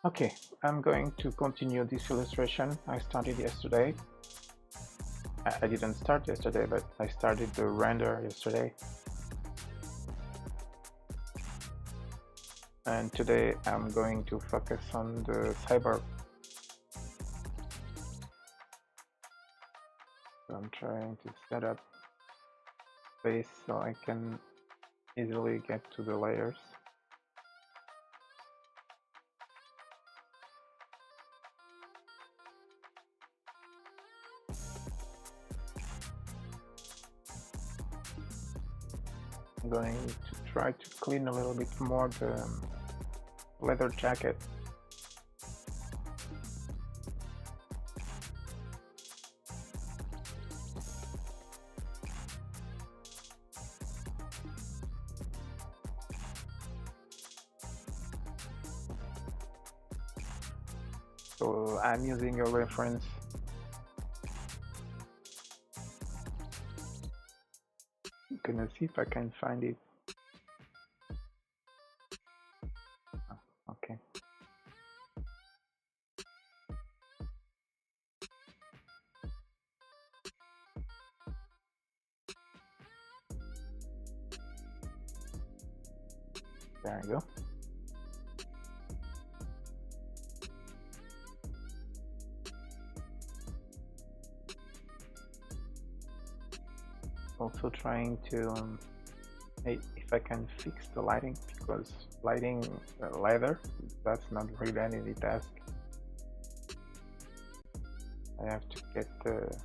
Okay, I'm going to continue this illustration I started yesterday. I didn't start yesterday, but I started the render yesterday. And today I'm going to focus on the cyber. So I'm trying to set up space so I can easily get to the layers. I'm going to try to clean a little bit more the leather jacket. So I'm using a reference. I'm gonna see if I can find it. Oh, okay. There you go. Also trying to if I can fix the lighting, because lighting leather, that's not really an easy task. I have to get the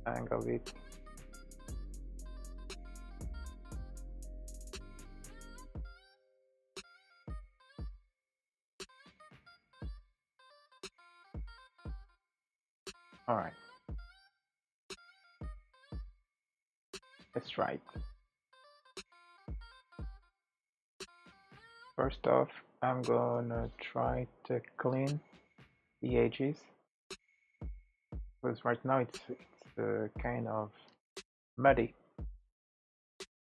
hang of it. All right, let's try it. First off, I'm gonna try to clean the edges, because right now it's kind of muddy.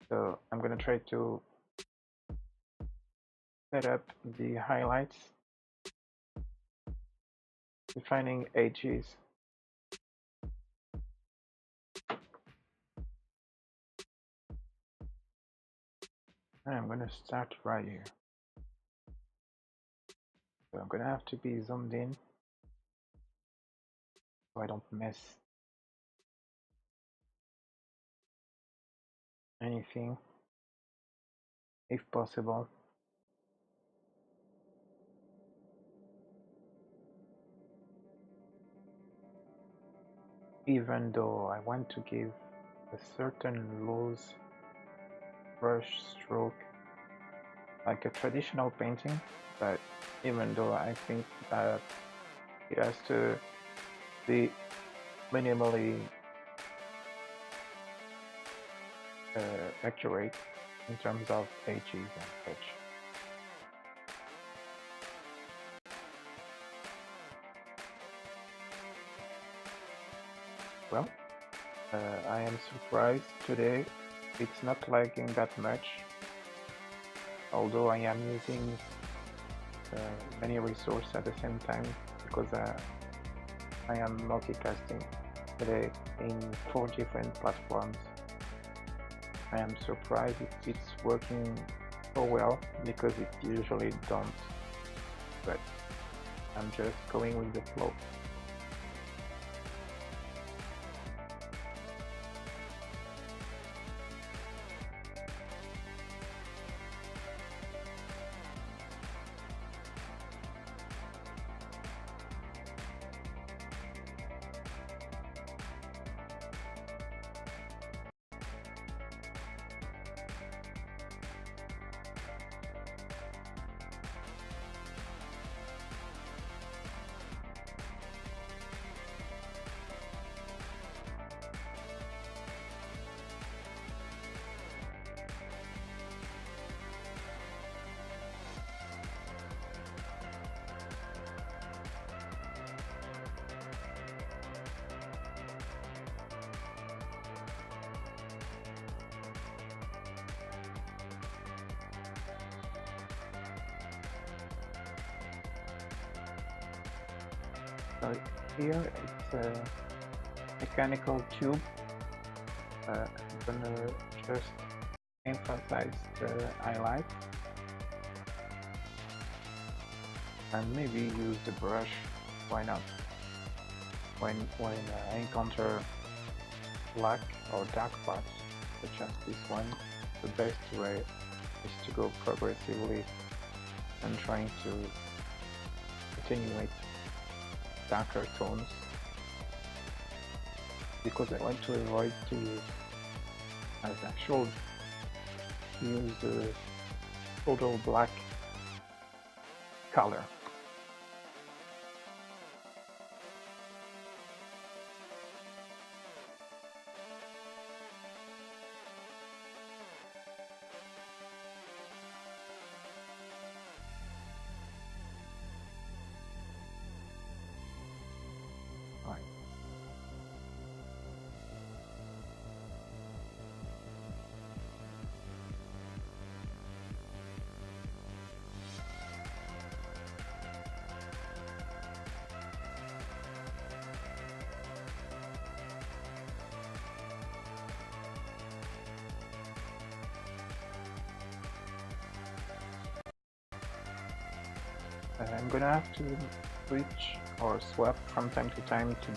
So I'm gonna try to set up the highlights, defining edges. And I'm gonna start right here. So I'm gonna have to be zoomed in so I don't miss anything if possible. Even though I want to give a certain loose brush stroke like a traditional painting, but even though I think that it has to be minimally accurate in terms of edges and such. Well, I am surprised today it's not lagging that much, although I am using many resources at the same time, because I am multitasking today in 4 different platforms. I am surprised it's working so well, because it usually don't, but I'm just going with the flow. So here it's a mechanical tube. I'm gonna just emphasize the highlight and maybe use the brush. Why not? When I encounter black or dark parts, such as this one, the best way is to go progressively and trying to attenuate darker tones, because I want to avoid to use as actual use the total black color. Right. I'm gonna have to switch or swap from time to time to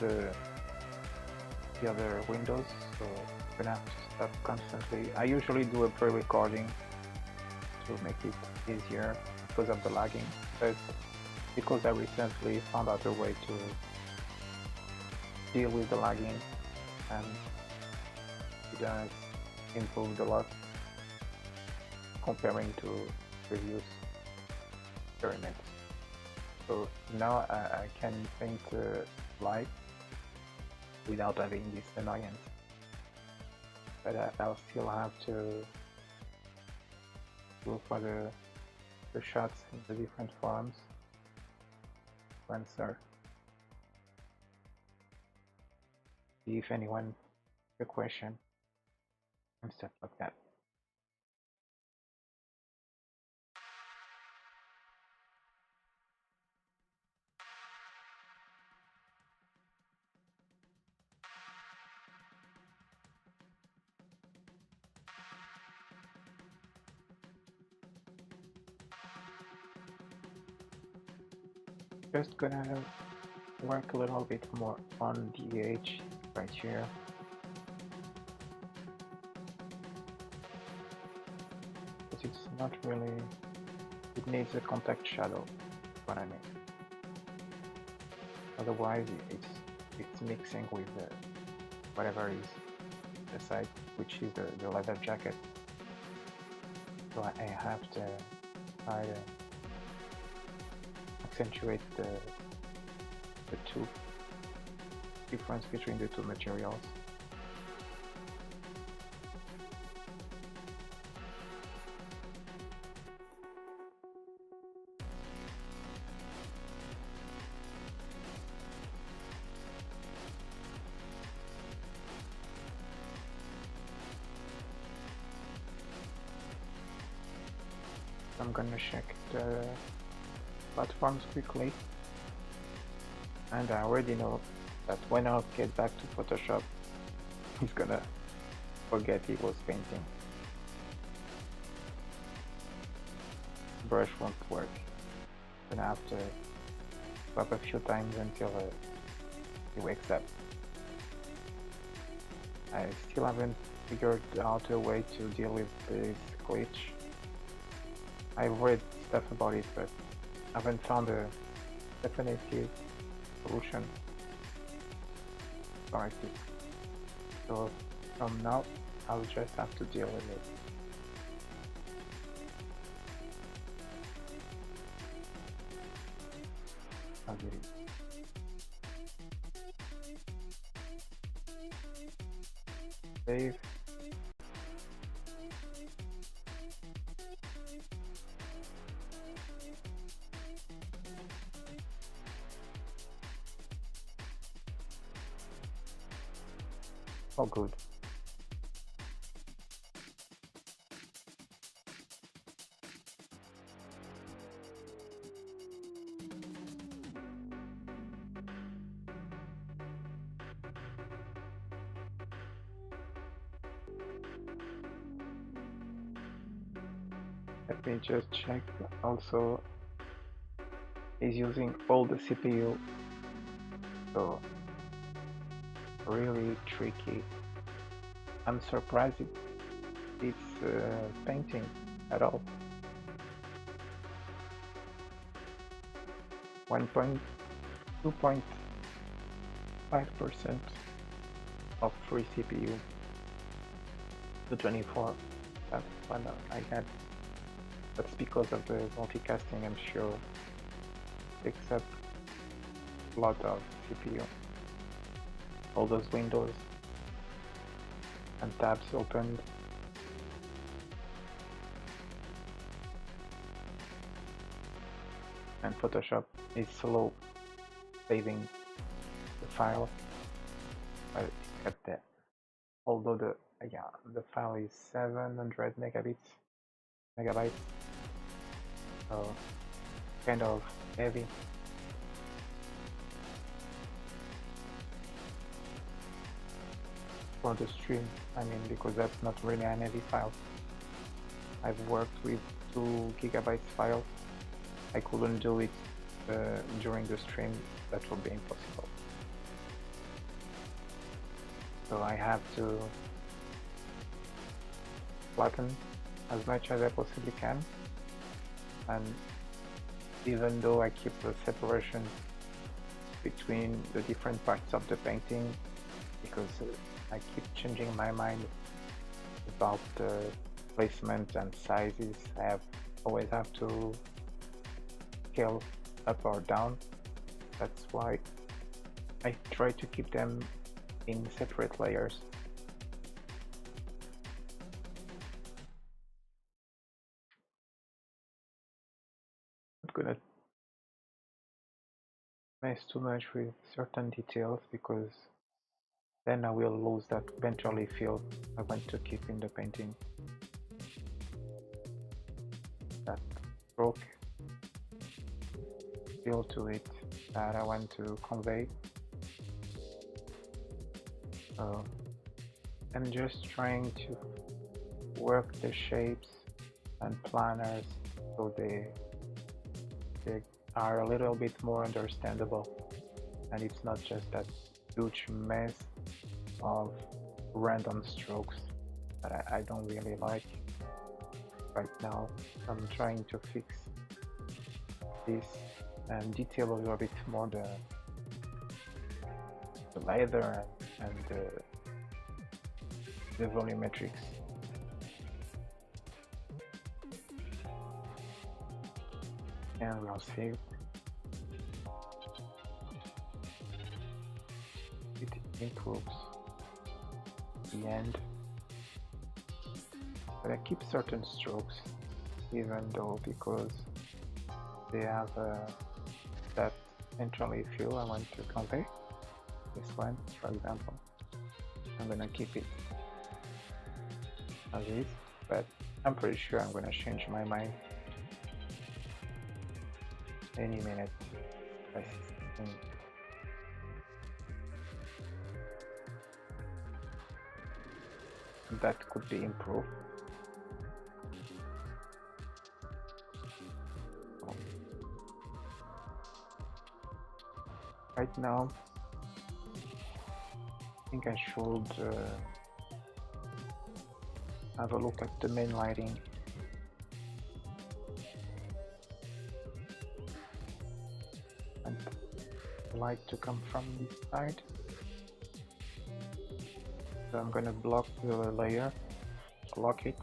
the other windows, so I'm gonna have to stop constantly. I usually do a pre-recording to make it easier because of the lagging, but because I recently found out a way to deal with the lagging, and it has improved a lot comparing to previous experiments. So now I can paint light without having this annoyance, but I'll still have to go for the shots in the different forms to answer if anyone has a question and stuff like that. Just gonna work a little bit more on the edge right here. But it's not really, it needs a contact shadow, what I mean. Otherwise it's mixing with whatever is the side, which is the leather jacket. So I have to try to accentuate the two difference between the two materials. I'm gonna check the platforms quickly, and I already know that when I'll get back to Photoshop, he's gonna forget he was painting. Brush won't work. I'm gonna have to swap a few times until he wakes up. I still haven't figured out a way to deal with this glitch. I've read stuff about it, but I haven't found a definitive solution for it. So from now, I'll just have to deal with it. I'll get it. Save. Oh, good. Let me just check. Also, is using all the CPU, so really tricky. I'm surprised it's painting at all. 1.2.5% of free CPU to 24. That's what I had. That's because of the multicasting, I'm sure. Except a lot of CPU. All those windows and tabs opened. And Photoshop is slow saving the file. But at that, although the file is 700 megabytes, so kind of heavy. For the stream, I mean, because that's not really an heavy file. I've worked with 2 gigabytes files. I couldn't do it during the stream. That would be impossible. So I have to flatten as much as I possibly can, and even though I keep the separation between the different parts of the painting, because I keep changing my mind about the placement and sizes, I always have to scale up or down. That's why I try to keep them in separate layers. Not gonna mess too much with certain details, because then I will lose that ventrally feel I want to keep in the painting. That stroke feel to it that I want to convey. So I'm just trying to work the shapes and planners so they are a little bit more understandable, and it's not just that huge mess of random strokes that I don't really like right now. I'm trying to fix this and detail a little bit more the leather and the volumetrics. And we'll see. It improves the end. But I keep certain strokes, even though, because they have that ventrally feel I want to convey. This one, for example, I'm gonna keep it as is, but I'm pretty sure I'm gonna change my mind any minute. I think that could be improved. Right now, I think I should have a look at the main lighting. And the light to come from this side. So I'm gonna block the layer, lock it.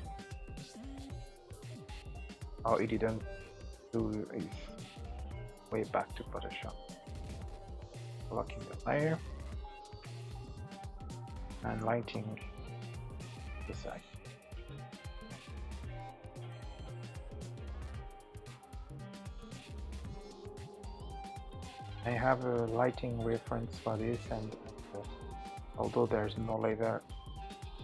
Oh, it didn't do is way back to Photoshop. Locking the layer and lighting the side. I have a lighting reference for this, and although there's no leather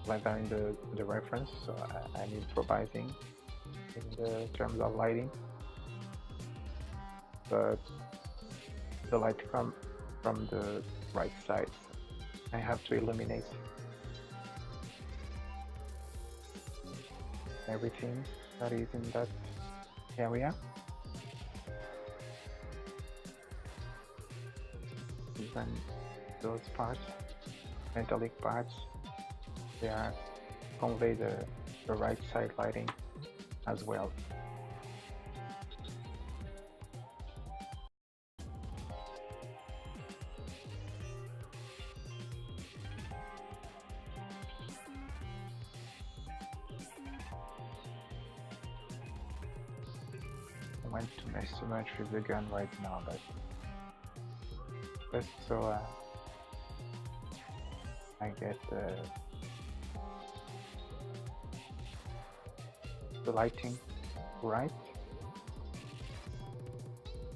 in the reference, so I'm improvising in the terms of lighting. But the light comes from the right side. I have to illuminate everything that is in that area. Even those parts, metallic parts, they are convey the right side lighting as well. I want to mess too much with the gun right now, but just so I get the lighting right.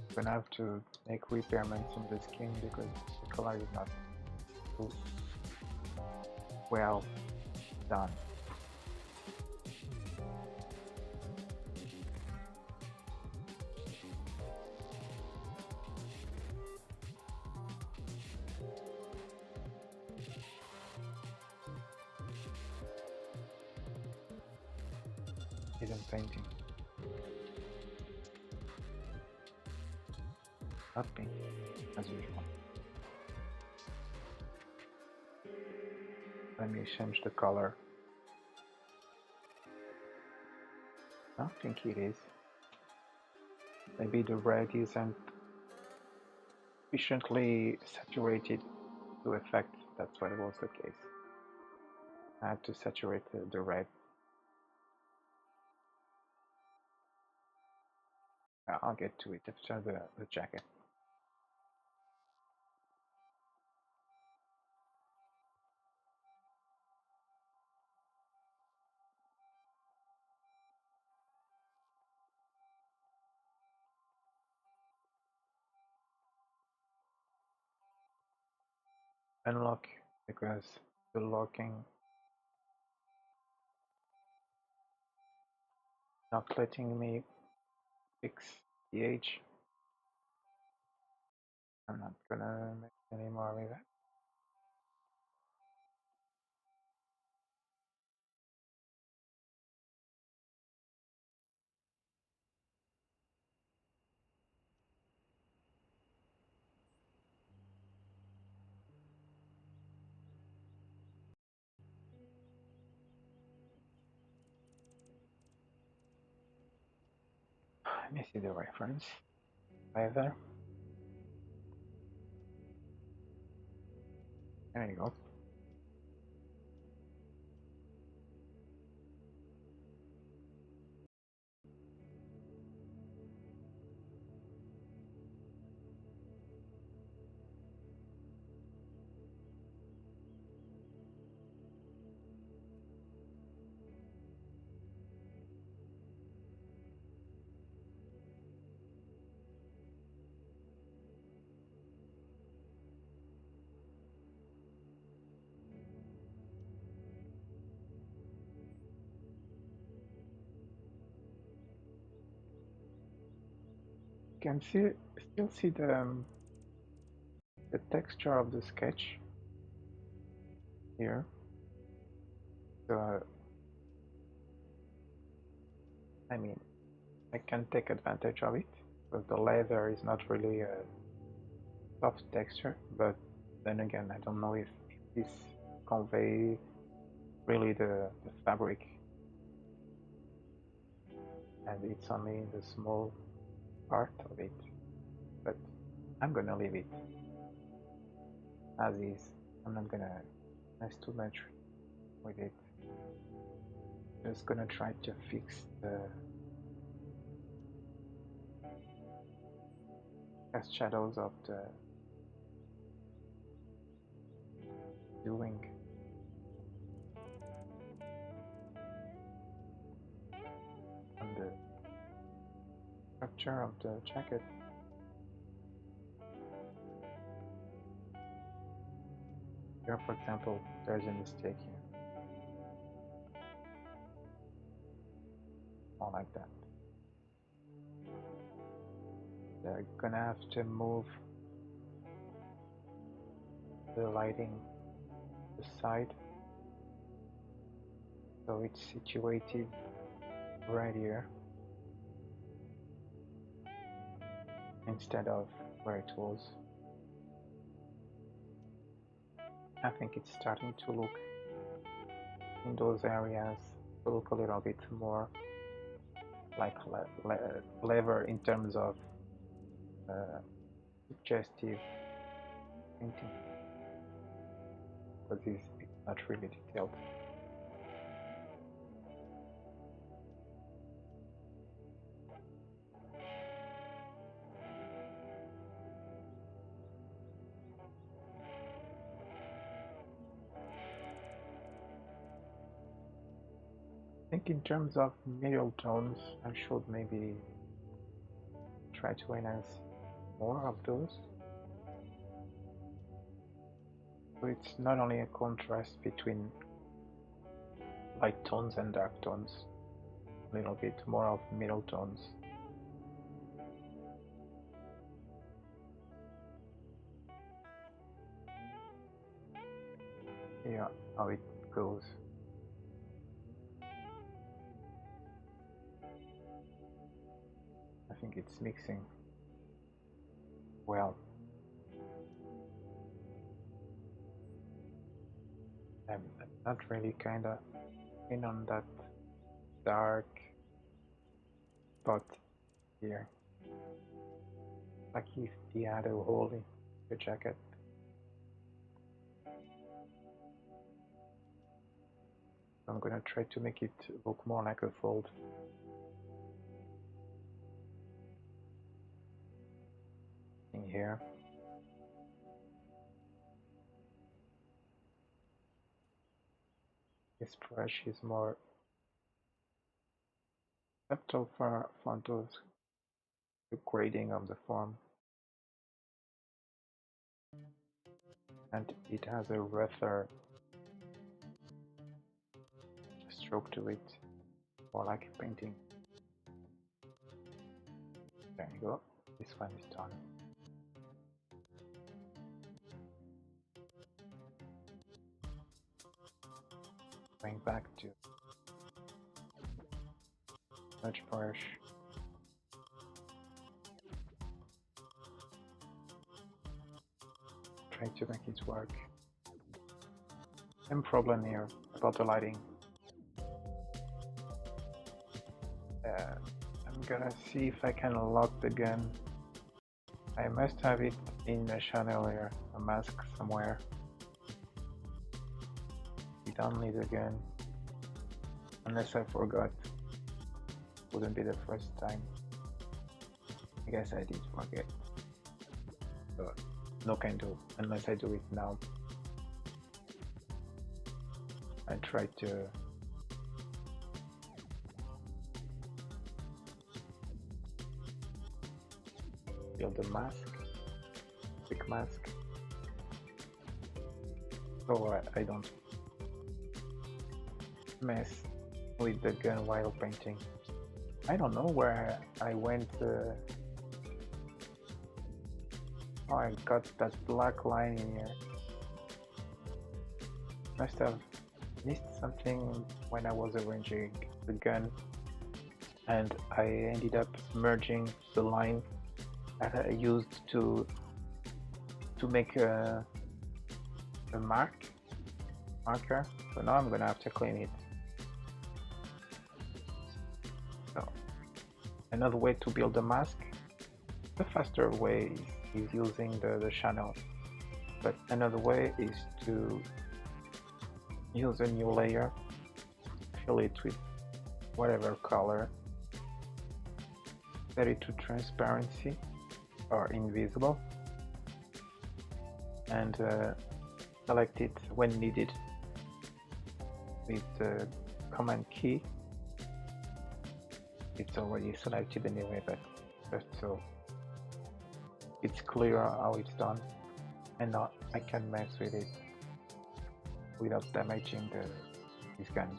I'm gonna have to make repairments in the skin because the color is not too well done. Isn't painting. Not pink, as usual. Let me change the color. I don't think it is. Maybe the red isn't sufficiently saturated to affect. That's what was the case. I had to saturate the red. I'll get to it after the jacket. Unlock because the locking not letting me fix the age. I'm not gonna make any more with that. Let me see the reference. Leather. There you go. You can still see the texture of the sketch here. So I mean, I can take advantage of it, but the leather is not really a soft texture. But then again, I don't know if this convey really the fabric, and it's only the small part of it. But I'm gonna leave it as is. I'm not gonna mess too much with it. Just gonna try to fix the cast shadows of the doing on the structure of the jacket. Here, for example, there's a mistake here. More like that. They're gonna have to move the lighting aside so it's situated right here instead of where it was. I think it's starting to look in those areas to look a little bit more like lever in terms of suggestive painting, because it's not really detailed. I think in terms of middle tones, I should maybe try to enhance more of those. So it's not only a contrast between light tones and dark tones, a little bit more of middle tones. Yeah, how it goes. I think it's mixing well. I'm not really kinda in on that dark spot here. Like if he had a hole in the jacket. I'm gonna try to make it look more like a fold. In here. This brush is more subtle for the grading of the form. And it has a rougher stroke to it, more like a painting. There you go, this one is done. Going back to smudge brush. Try to make it work. Same problem here about the lighting. I'm gonna see if I can lock the gun. I must have it in a chandelier, a mask somewhere. We don't need a gun. Unless I forgot. Wouldn't be the first time. I guess I did forget. But no can do, unless I do it now. I try to build a mask, quick mask, so I don't mess with the gun while painting. I don't know where I went. Oh, I got that black line in here. Must have missed something when I was arranging the gun, and I ended up merging the line that I used to make a marker. So now I'm gonna have to clean it. So another way to build a mask, the faster way is using the channel, but another way is to use a new layer, fill it with whatever color, set it to transparency or invisible, and select it when needed with the command key. It's already selected anyway, but just so it's clear how it's done, and now I can mess with it without damaging this gun.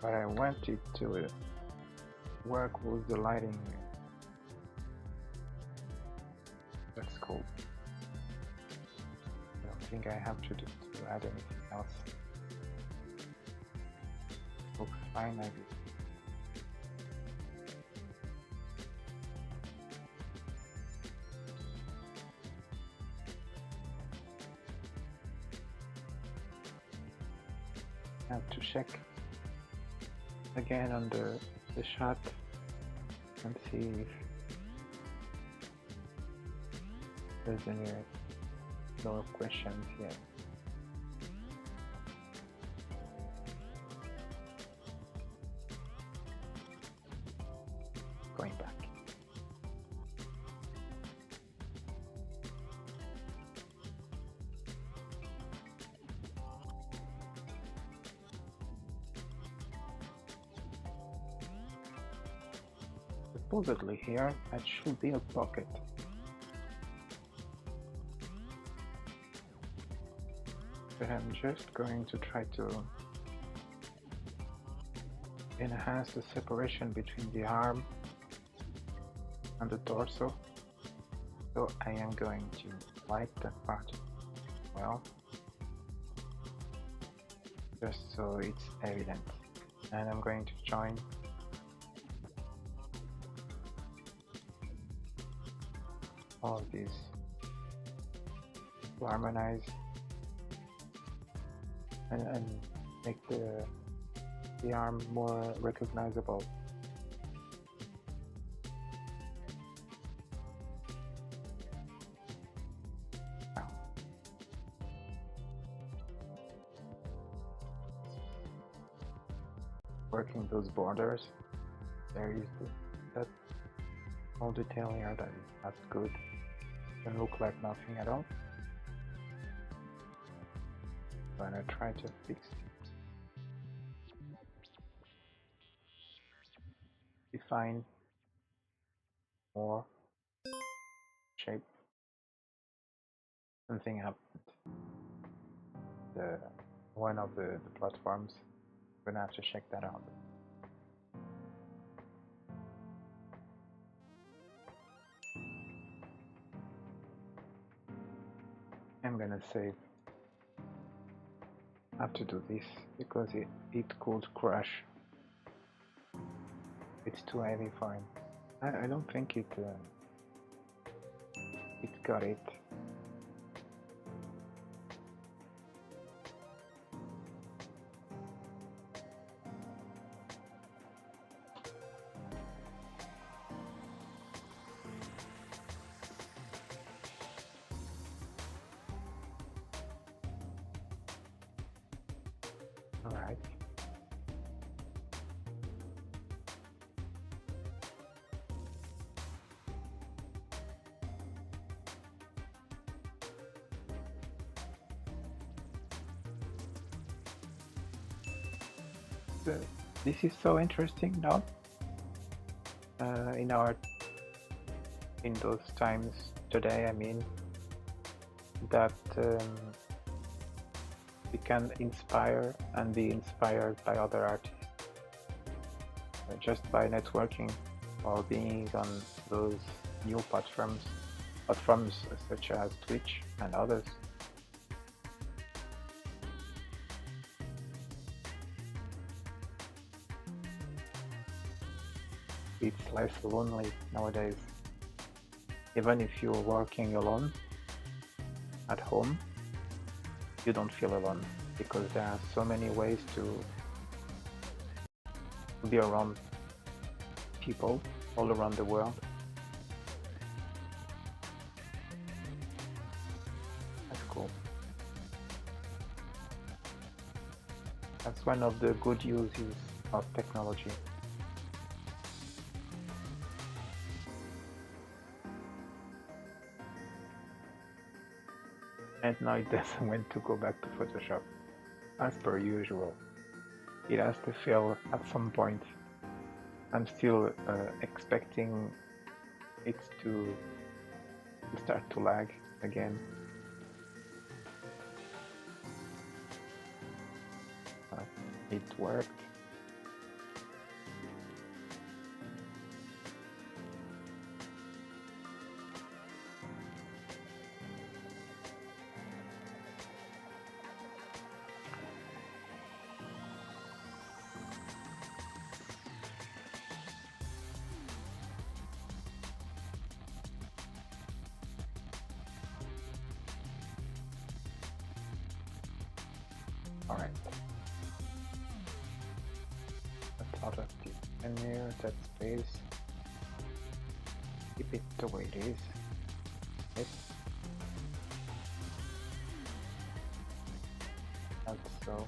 but I wanted to work with the lighting. That's cool. I don't think I have to add anything else. Looks fine, I guess. I have to check again on the shot and see if there's any more questions here. Going back. Supposedly here, that should be a pocket. But I'm just going to try to enhance the separation between the arm and the torso. So I am going to light that part well, just so it's evident. And I'm going to join all of these to harmonize and make the arm more recognizable. Now, working those borders, there is that small detail here that is not good. Doesn't look like nothing at all. I'm gonna try to fix it. Define more shape. Something happened. One of the platforms. I'm gonna have to check that out. I'm gonna save. I have to do this because it could crash. It's too heavy for him. I don't think it got it. All right. This is so interesting now. In those times today, I mean, that we can inspire and be inspired by other artists just by networking or being on those new platforms such as Twitch and others. It's less lonely nowadays. Even if you're working alone at home, you don't feel alone because there are so many ways to be around people all around the world. That's cool. That's one of the good uses of technology. And now it doesn't want to go back to Photoshop. As per usual, it has to fail at some point. I'm still expecting it to start to lag again. It worked. Alright. A lot of the in here, that space. Keep it the way it is. Yes. Like so.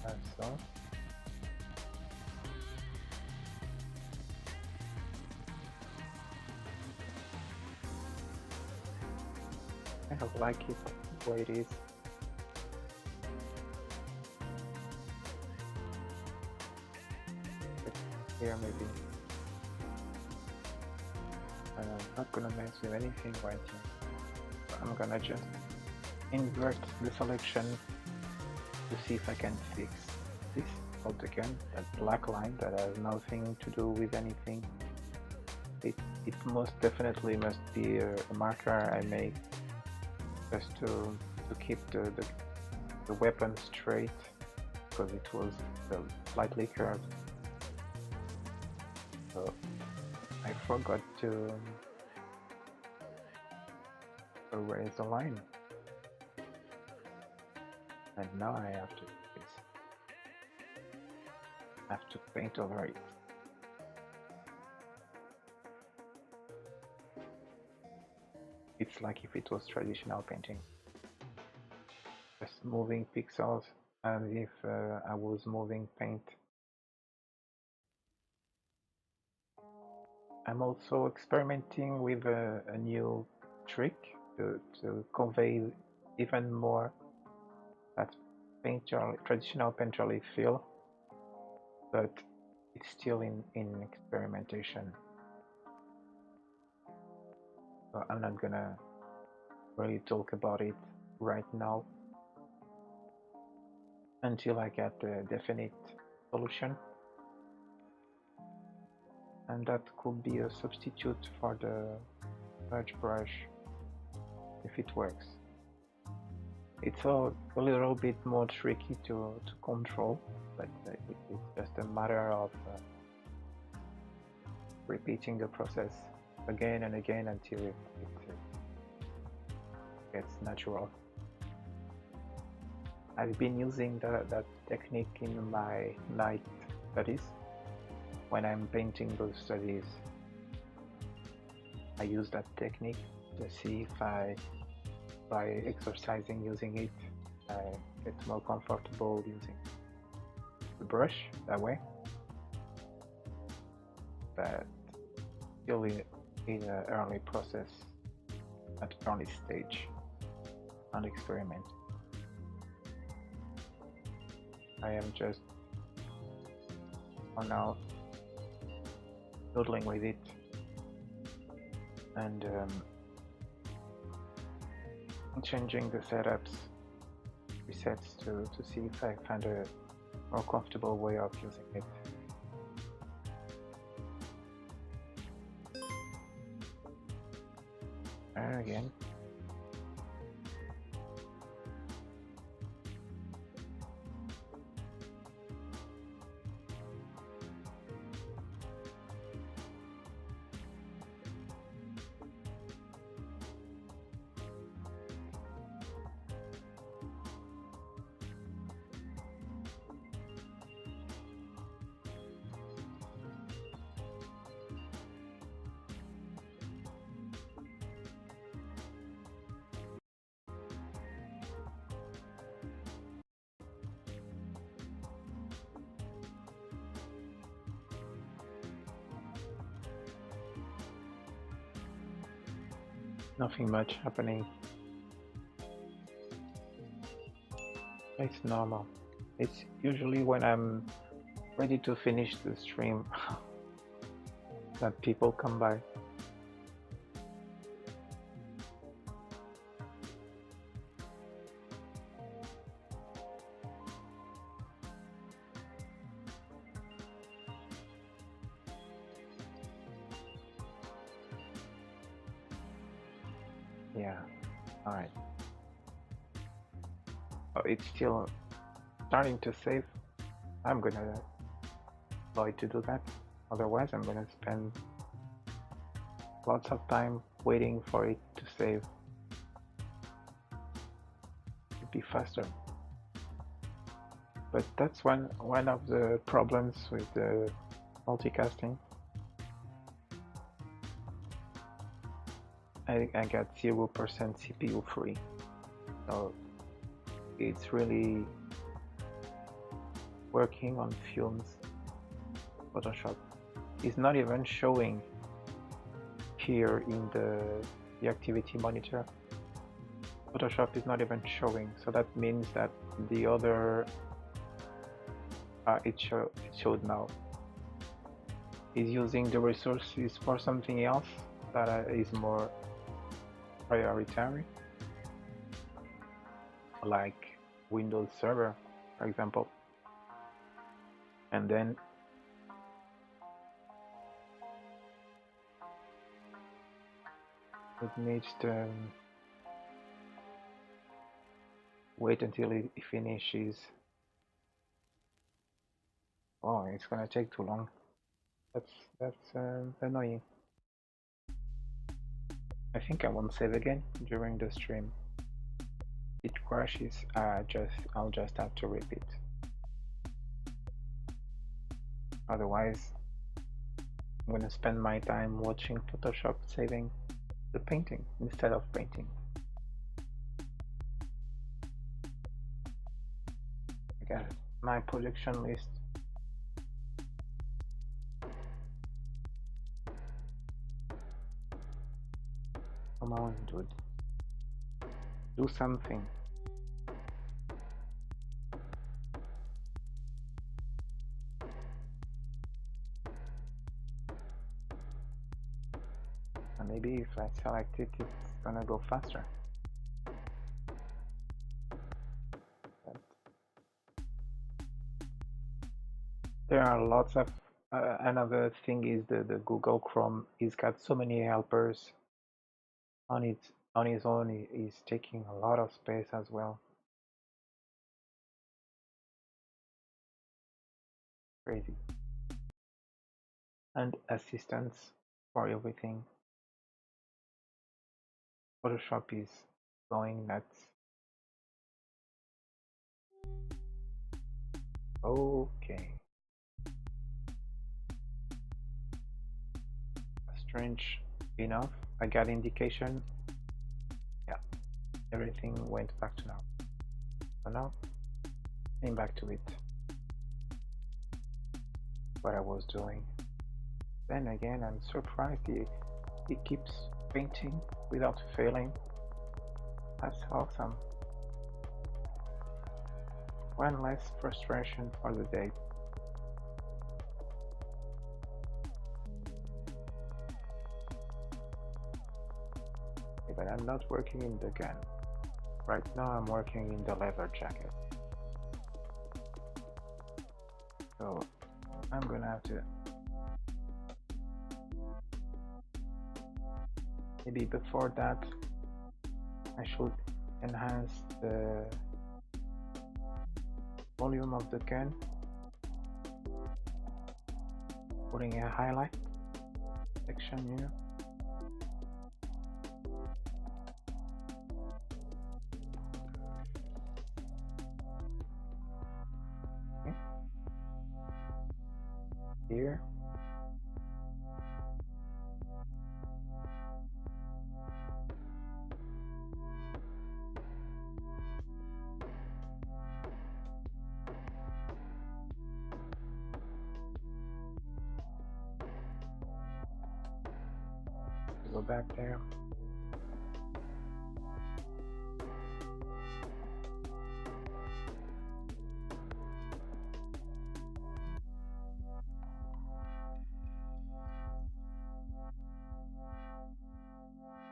Like so. I like it the way it is. But here maybe. I'm not gonna mess with anything right here. I'm gonna just invert the selection to see if I can fix this again, that black line that has nothing to do with anything. It most definitely must be a marker I make just to keep the weapon straight, because it was slightly curved. So I forgot to erase the line, and now I have to do this. I have to paint over it. It's like if it was traditional painting, just moving pixels as if I was moving paint. I'm also experimenting with a new trick to convey even more that traditional painterly feel, but it's still in experimentation. So I'm not gonna really talk about it right now until I get a definite solution. And that could be a substitute for the merge brush if it works. It's a little bit more tricky to control, but it's just a matter of repeating the process again and again until it gets natural. I've been using that technique in my night studies. When I'm painting those studies, I use that technique to see if by exercising using it, I get more comfortable using the brush that way. But still in an early process, at early stage, and experiment. I am just for now noodling with it and changing the setups, presets to see if I find a more comfortable way of using it. And again. Nothing much happening. It's normal. It's usually when I'm ready to finish the stream that people come by. Yeah, all right. Oh, it's still starting to save. I'm gonna try to do that. Otherwise, I'm gonna spend lots of time waiting for it to save. It'd be faster. But that's one of the problems with the multicasting. I got 0% CPU free, so it's really working on fumes. Photoshop is not even showing here in the activity monitor. Photoshop is not even showing, so that means that the other it showed now. Is using the resources for something else that is more prioritary, like Windows Server, for example. And then it needs to wait until it finishes. Oh, it's gonna take too long. That's annoying. I think I won't save again during the stream. It crashes. I'll just have to repeat. Otherwise, I'm gonna spend my time watching Photoshop saving the painting instead of painting. I got my production list. Come on, dude. Do something. And maybe if I select it, it's gonna go faster. But there are lots of another thing is the Google Chrome. He's got so many helpers on his own. He's taking a lot of space as well. Crazy. And assistance for everything. Photoshop is going nuts. Okay. Strange enough, I got indication. Yeah, everything went back to now. So now, came back to it. What I was doing. Then again, I'm surprised it keeps painting without failing. That's awesome. One less frustration for the day. But I'm not working in the gun. Right now I'm working in the leather jacket. So I'm gonna have to maybe before that I should enhance the volume of the gun, putting a highlight section here. Okay. Here. Go back there.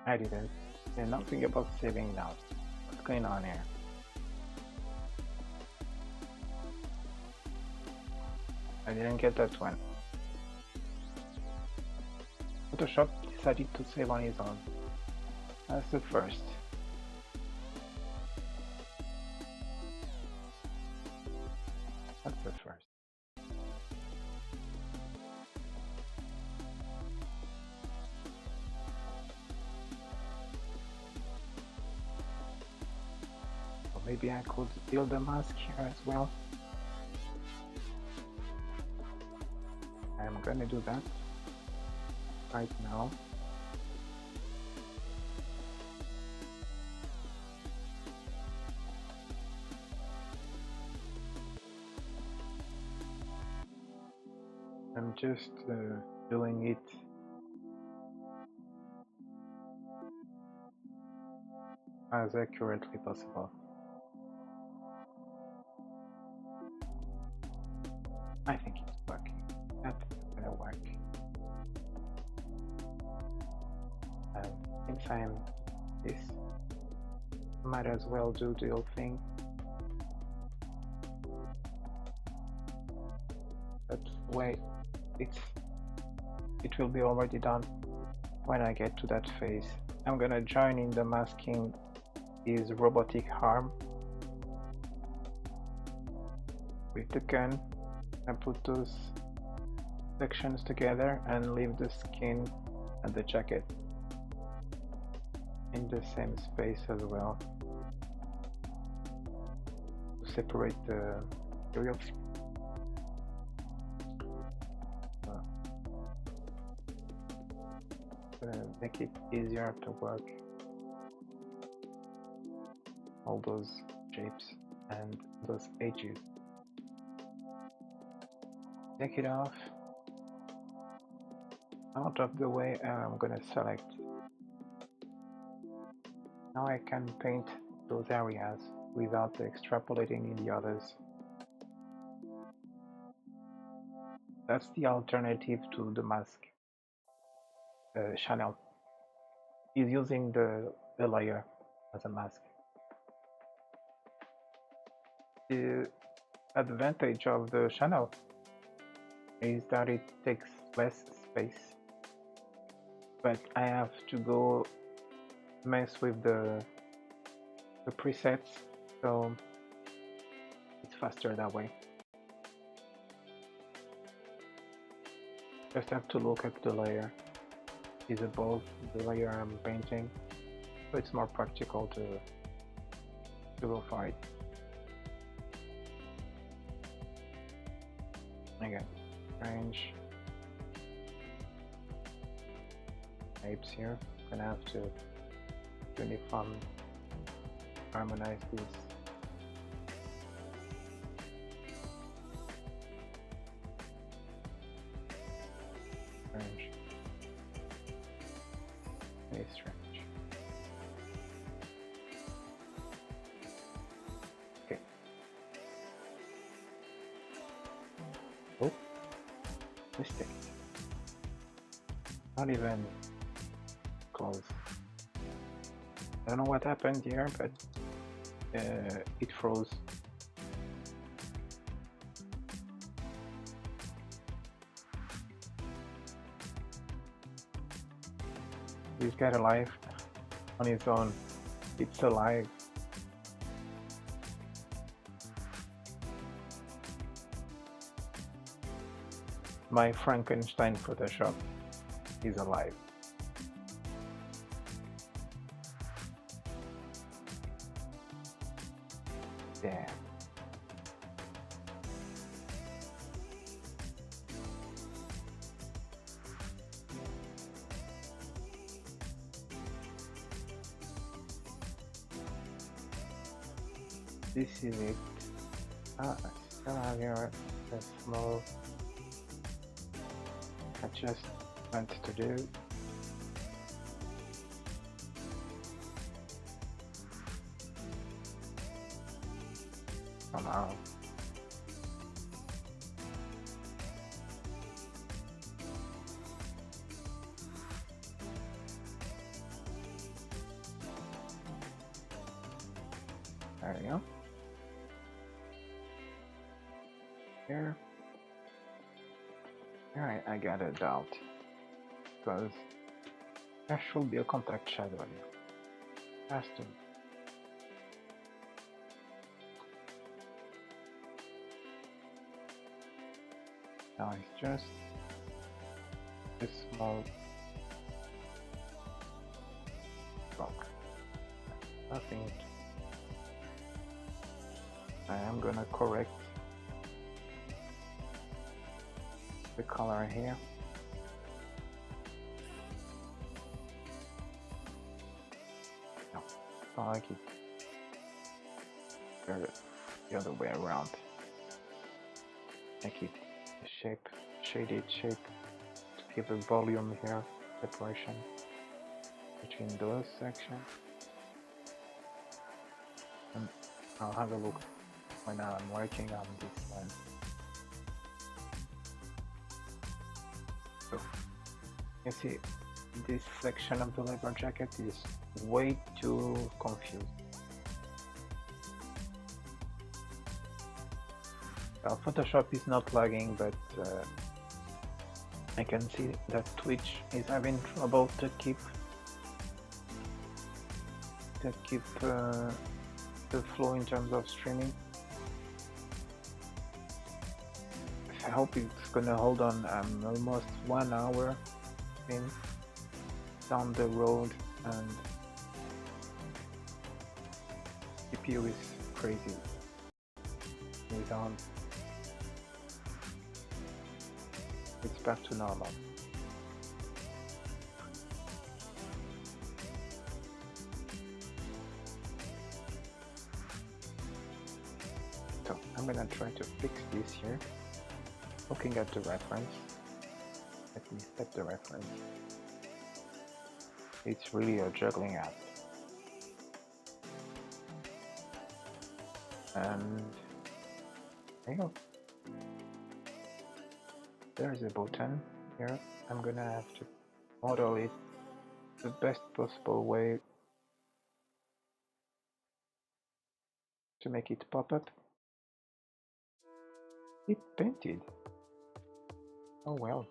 I didn't say nothing about saving now. What's going on here? I didn't get that one. Photoshop decided to save on his own. That's the first. That's the first. maybe I could build a mask here as well. I'm gonna do that right now. I'm just doing it as accurately possible. I think it's working. That's gonna work. Since I'm this, might as well do the whole thing. But wait, it will be already done when I get to that phase. I'm gonna join in the masking his robotic arm with the gun and put those sections together and leave the skin and the jacket in the same space as well to separate the materials. Make it easier to work all those shapes and those edges. Take it off. Out of the way, I'm gonna select. Now I can paint those areas without extrapolating in the others. That's the alternative to the mask. Chanel is using the layer as a mask. The advantage of the Chanel is that it takes less space, but I have to go mess with the presets, so it's faster that way. Just have to look at the layer is above the layer I'm painting, so it's more practical to go for it. Again, range shapes here. I'm gonna have to uniform harmonize this. Range. This range. Okay. Oh, mistake. Not even close. I don't know what happened here, but it froze. He's got a life on his own. It's alive. My Frankenstein Photoshop is alive. Damn. This is it. I still have here a small adjustment to do. Somehow. There we go. Here. Alright, I got a doubt. Because there should be a contact shadow here. Has to. Now it's just a small block. Nothing gonna correct the color here. No, I like it. The other way around. Make it a shape, shaded shape to give a volume here, separation between those sections. And I'll have a look when I'm working on this one. So you see, this section of the leather jacket is way too confused. Well, Photoshop is not lagging, but I can see that Twitch is having trouble to keep the flow in terms of streaming. I hope it's gonna hold on. I'm almost 1 hour in down the road, and CPU is crazy. It's on. It's back to normal. So I'm gonna try to fix this here. Looking at the reference, let me step the reference. It's really a juggling act. And there you go. There's a button here. I'm gonna have to model it the best possible way to make it pop up. It painted. Oh well.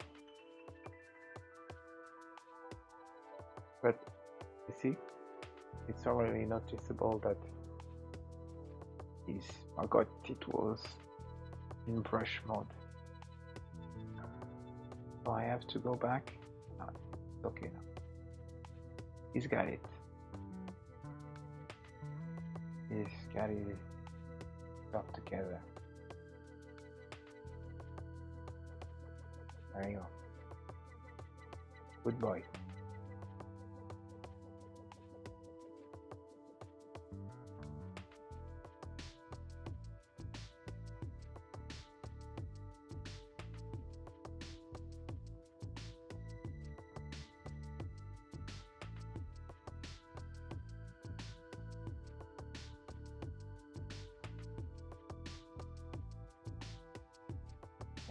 But you see, it's already noticeable that is I got it was in brush mode. So I have to go back. No, it's okay now. He's got it. He's got it stuck together. There you go. Good boy.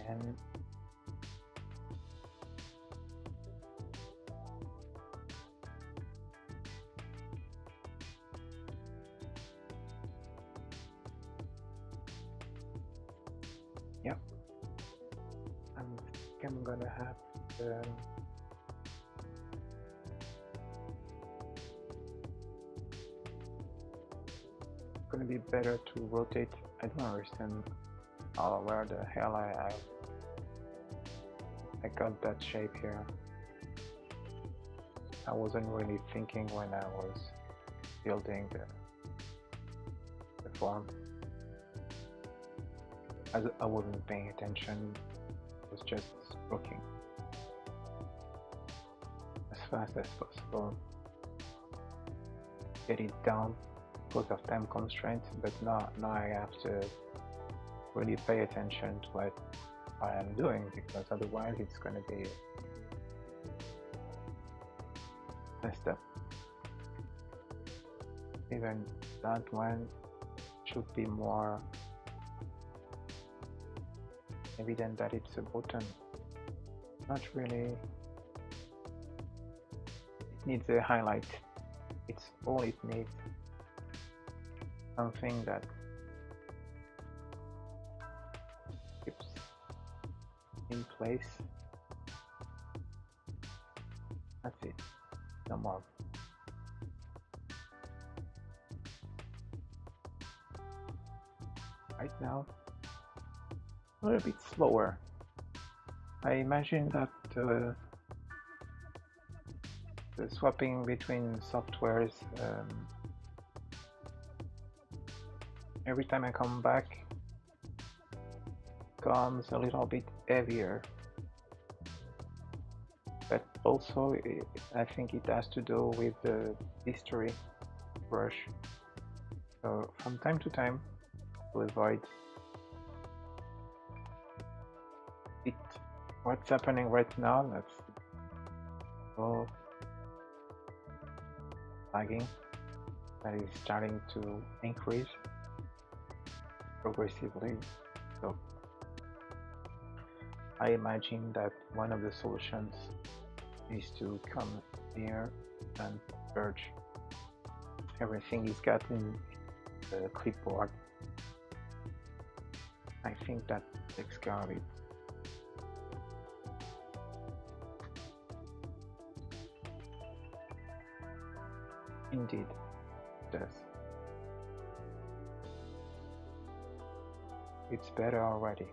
And yeah, I'm gonna have gonna be better to rotate. I don't understand where the hell I got that shape here. I wasn't really thinking when I was building the form. I wasn't paying attention. It was just working as fast as possible. Get it down because of time constraints, but now I have to really pay attention to what I am doing, because otherwise it's going to be messed up. Even that one should be more evident that it's a button. Not really. It needs a highlight. It's all it needs. Something that keeps in place. That's it. No more. Right now, a little bit slower. I imagine that the swapping between softwares, every time I come back, becomes a little bit heavier, but also I think it has to do with the history brush. So from time to time, to avoid it, what's happening right now, that's so lagging, that is starting to increase progressively. So I imagine that one of the solutions is to come here and purge everything he's got in the clipboard. I think that takes care of it. Indeed, it does. It's better already.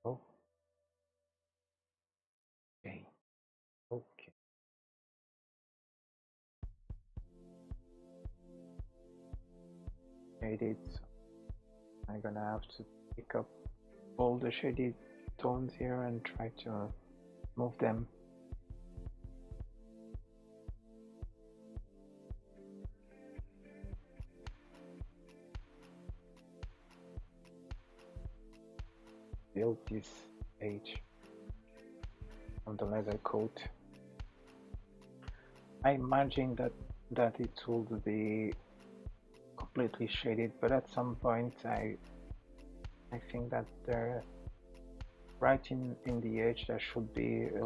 Oh, okay, okay. Shaded. I'm gonna have to pick up all the shaded tones here and try to move them. Build this page on the leather coat. I imagine that it will be completely shaded, but at some point I think that there, right in the edge, there should be a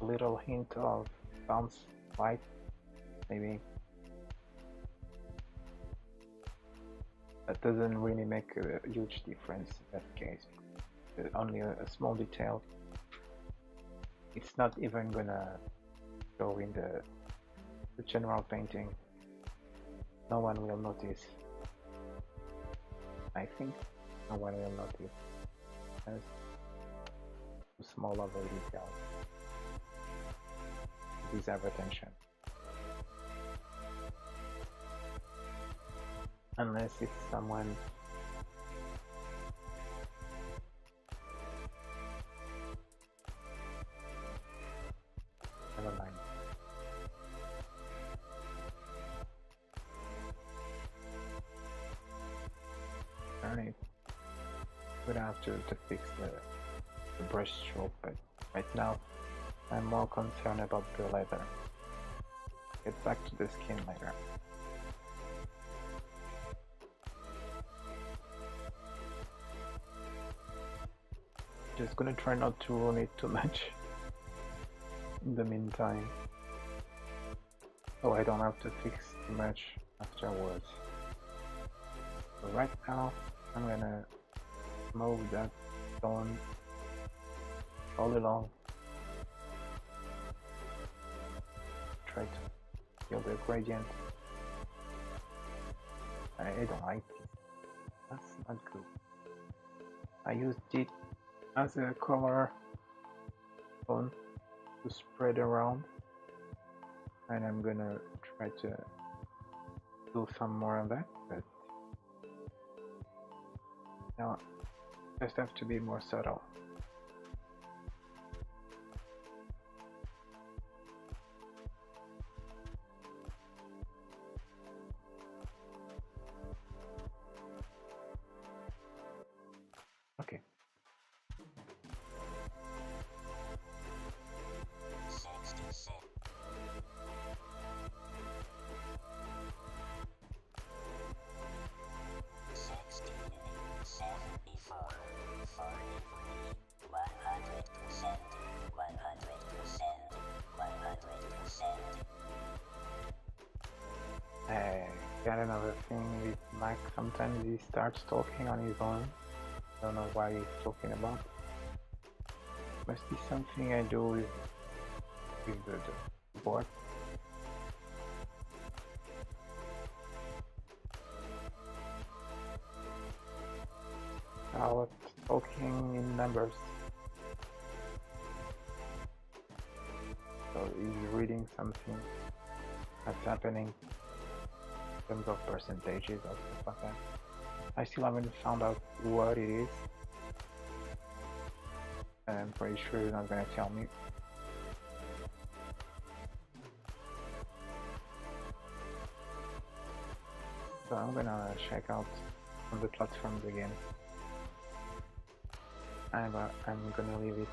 little hint of bounce light, maybe. That doesn't really make a huge difference in that case. Only a small detail. It's not even gonna show in the general painting. No one will notice. I think no one will notice. As too small of a detail. Deserve attention. Unless it's someone never mind. Alright. Would have to fix the brush stroke, but right now I'm more concerned about the leather. Get back to the skin later. Just gonna try not to ruin it too much in the meantime, so I don't have to fix too much afterwards. So right now I'm gonna move that tone all along. Try to feel the gradient. I don't like it. That's not good. I used it as a color tone to spread around, and I'm gonna try to do some more of that, but now just have to be more subtle. Okay. Got another thing with Mac. Sometimes he starts talking on his own. Don't know why he's talking about. Must be something I do with the board. without talking in numbers. So he's reading something that's happening in terms of percentages or stuff like that. I still haven't found out what it is. And I'm pretty sure he's not gonna tell me. So I'm gonna check out on the platforms again. I'm gonna leave it.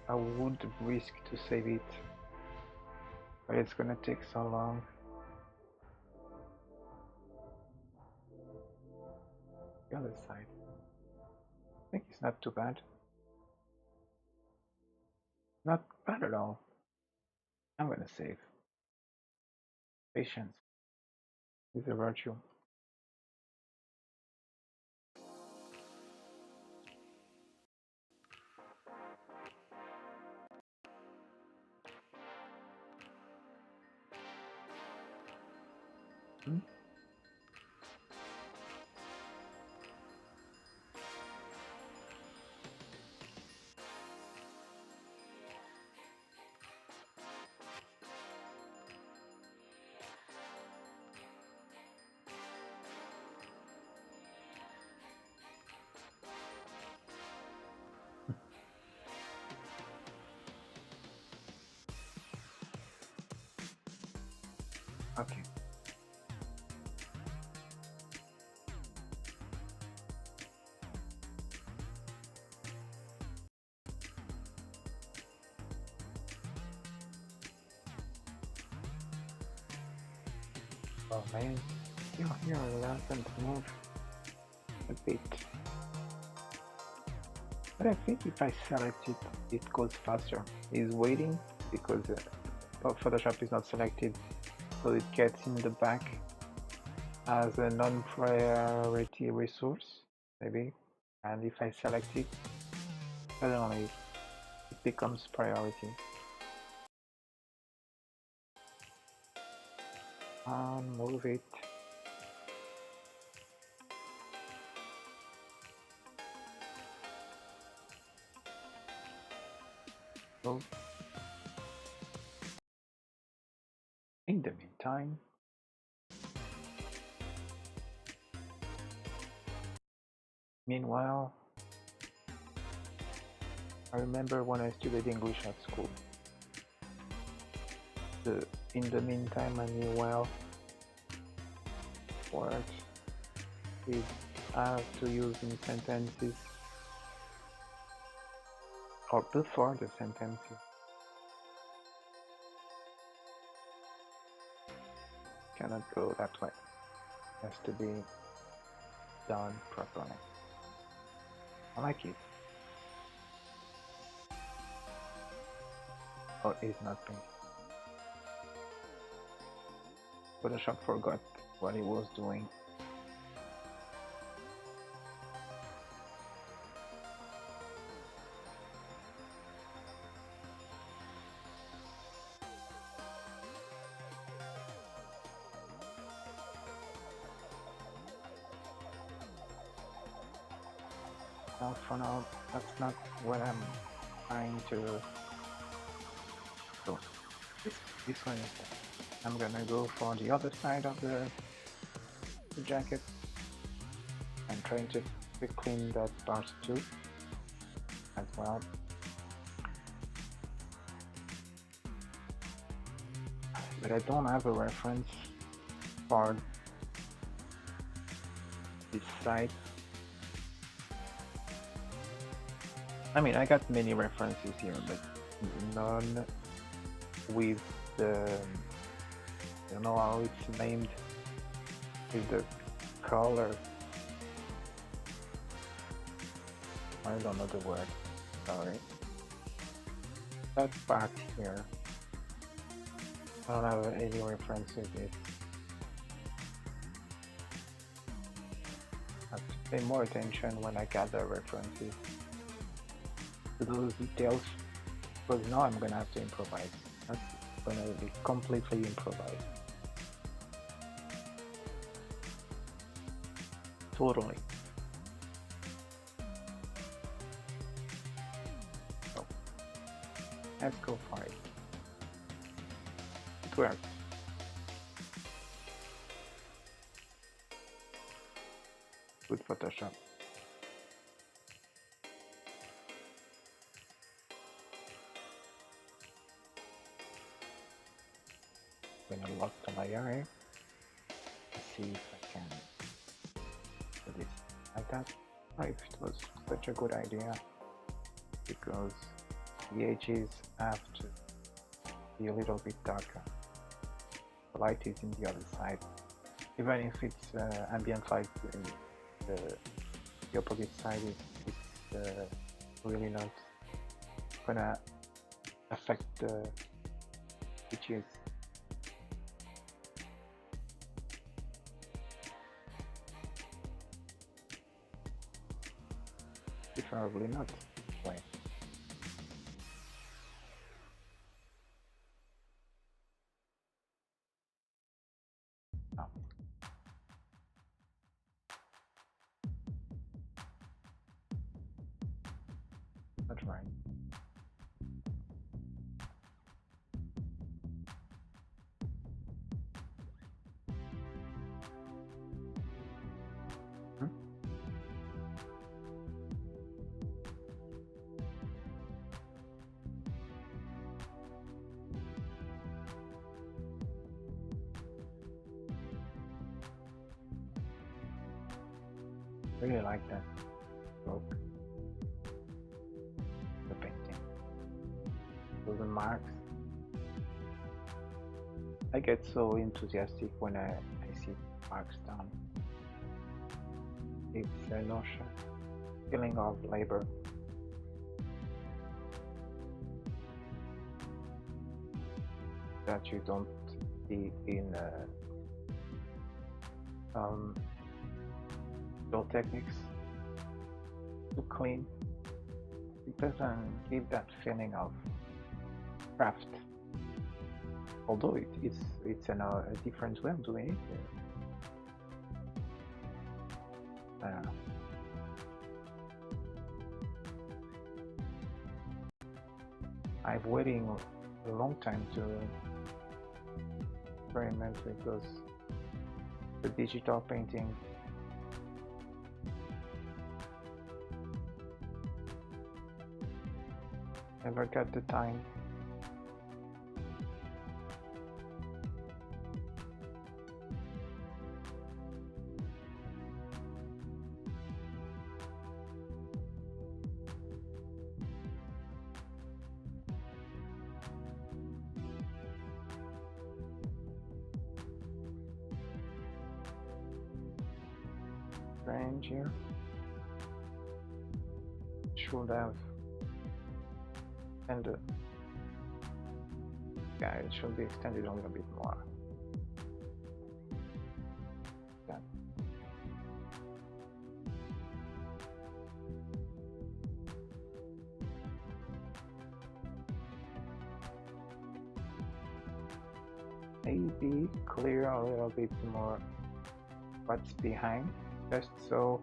I would risk to save it, but it's gonna take so long. The other side. I think it's not too bad. Not bad at all. I'm gonna save. Patience is a virtue. Hmm? Okay. Oh man, you're here allows them to move a bit. But I think if I select it, it goes faster. It's waiting because Photoshop is not selected, so it gets in the back as a non-priority resource, maybe. And if I select it, suddenly it becomes priority. Move it. So, in the meantime, meanwhile, I remember when I studied English at school. In the meantime, I knew well what is have to use in sentences or before the sentences. Cannot go that way. It has to be done properly. I like it. Or is not pink. Photoshop forgot what it was doing. Now for now, that's not what I'm trying to do. This one is. I'm gonna go for the other side of the jacket. I'm trying to clean that part too as well. But I don't have a reference for this side. I mean, I got many references here, but none with the, I don't know how it's named, with the color. I don't know the word, sorry. That part here, I don't have any reference with it. I have to pay more attention when I gather references to those details, because now I'm gonna have to improvise. That's gonna be completely improvised. totally. So let's go for it. It works. Good Photoshop. I'm gonna lock the layer here. Let's see if I can do this like that. Oh, if it was such a good idea, because the edges have to be a little bit darker. The light is in the other side. Even if it's ambient light, the opposite side it's really not gonna affect the edges. Preferably not. Why? No. Not right. Hmm? Really like that stroke. The painting. Those marks. I get so enthusiastic when I see marks done. It's a notion, feeling of labor. That you don't see in dull techniques. Too clean. It doesn't give that feeling of craft. Although it's a different way of doing it. I've waiting a long time to experiment with the digital painting. Never got the time. Range here should have, and yeah, it should be extended a little bit more. Yeah. Maybe clear a little bit more what's behind, just so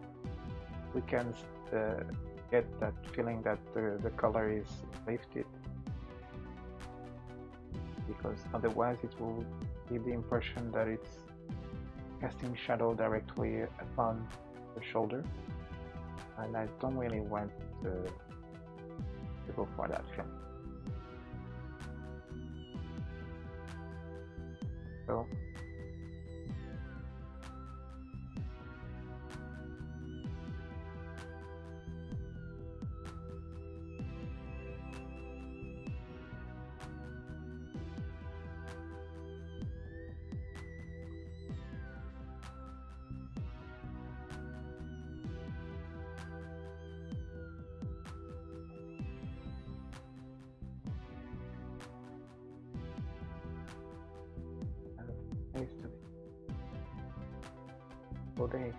we can get that feeling that the color is lifted, because otherwise it will give the impression that it's casting shadow directly upon the shoulder, and I don't really want to go for that film. So today.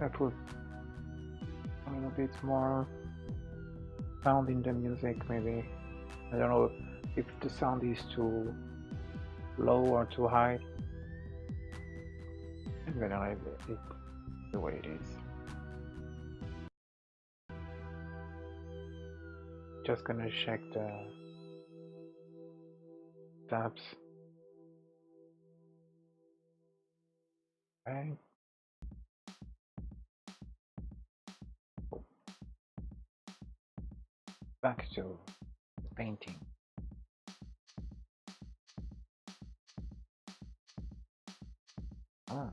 I put a little bit more sound in the music, maybe. I don't know if the sound is too low or too high. I'm gonna leave it the way it is. Just gonna check the tabs. Okay. Back to painting. Ah.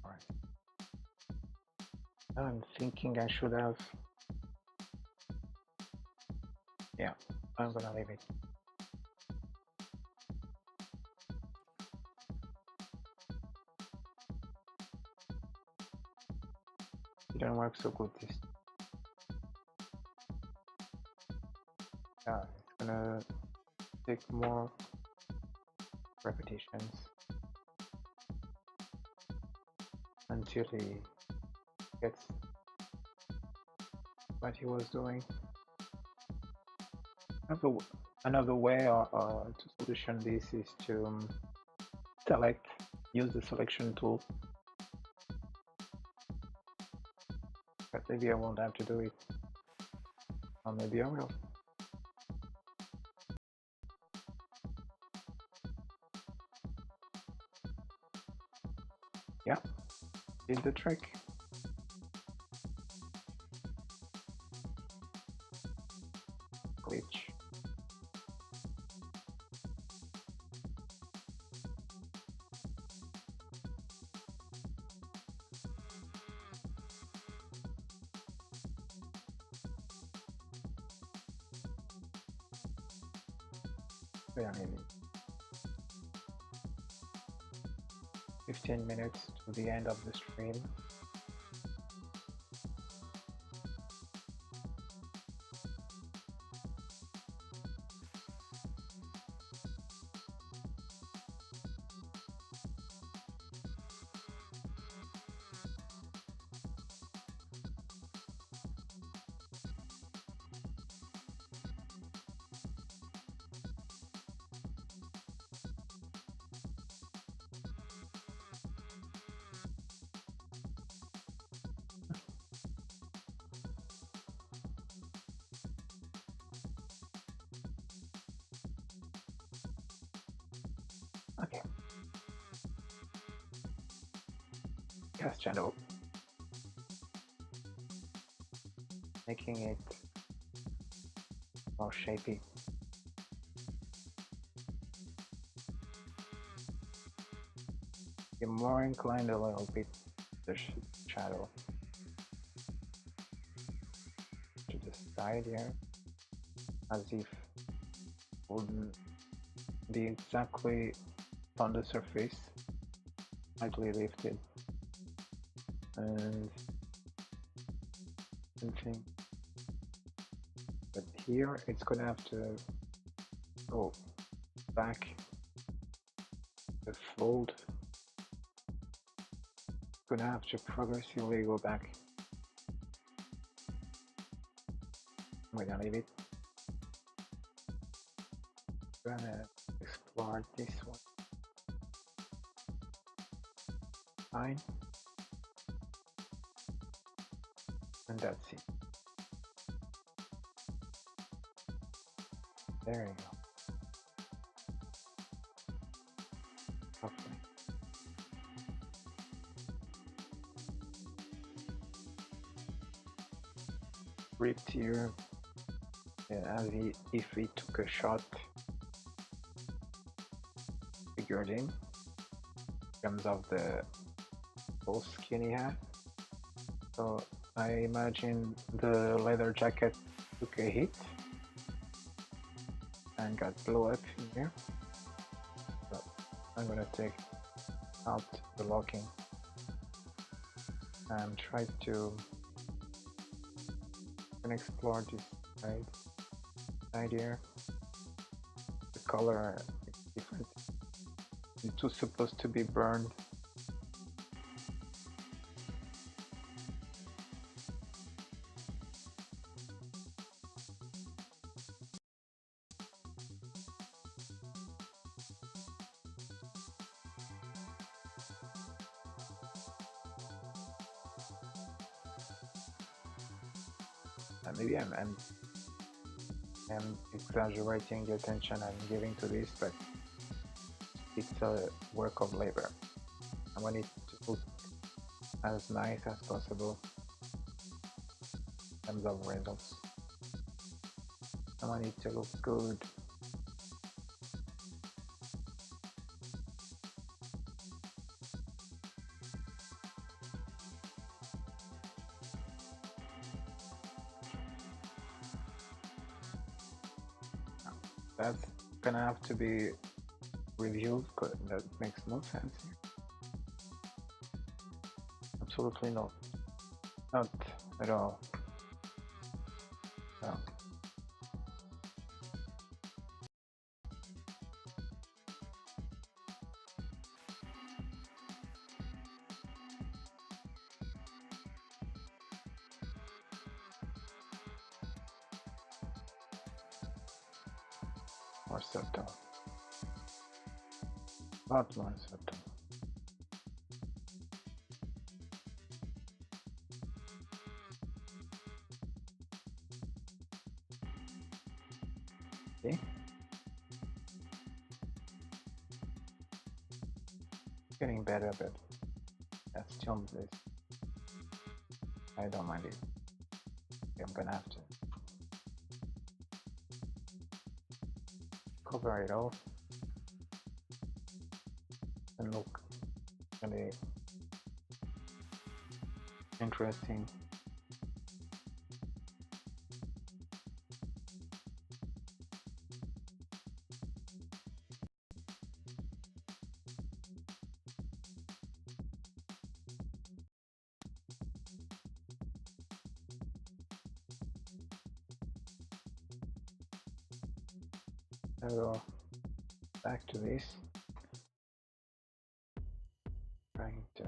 Alright. I'm thinking I should have. Yeah, I'm gonna leave it. It didn't work so good this. Yeah, it's gonna take more repetitions until he gets what he was doing. Another way to solution this is to use the selection tool. But maybe I won't have to do it. Or maybe I will. Yeah, did the trick. Glitch. Yeah, maybe 15 minutes to the end of the stream. Okay. Cast shadow. Making it more shapy. You're more inclined a little bit to the shadow to the side here, as if wouldn't be exactly on the surface, slightly lifted, and something. But here it's gonna have to go back, the fold. Gonna have to progressively go back. I'm gonna leave it. Gonna explore this one. Fine. And that's it. There you go. Lovely. Ripped here, as if he took a shot, figured in terms of the whole skin he had. So I imagine the leather jacket took a hit and got blew up in here. So I'm gonna take out the locking and try to explore this side here. The color different. It was supposed to be burned. Maybe I'm exaggerating the attention I'm giving to this, but it's a work of labor. I want it to look as nice as possible in terms of results. I want it to look good. That's gonna have to be reviewed, because that makes no sense here. Absolutely not. Not at all. No. More subtle. Lot more subtle. See? Getting better, but that's still this. I don't mind it. I'm gonna have to cover it all and look really interesting. So back to this, trying to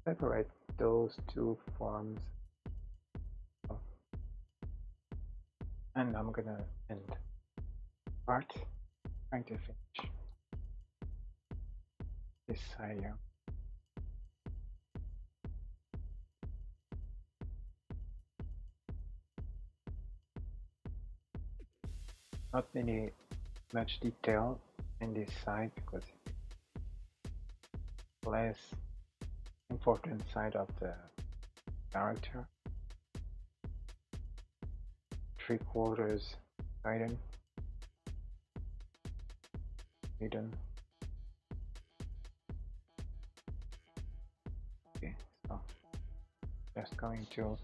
separate those two forms of, and I'm gonna end part trying to finish this side here. Not much detail in this side because less important side of the character. 3/4 hidden. Okay, so just going to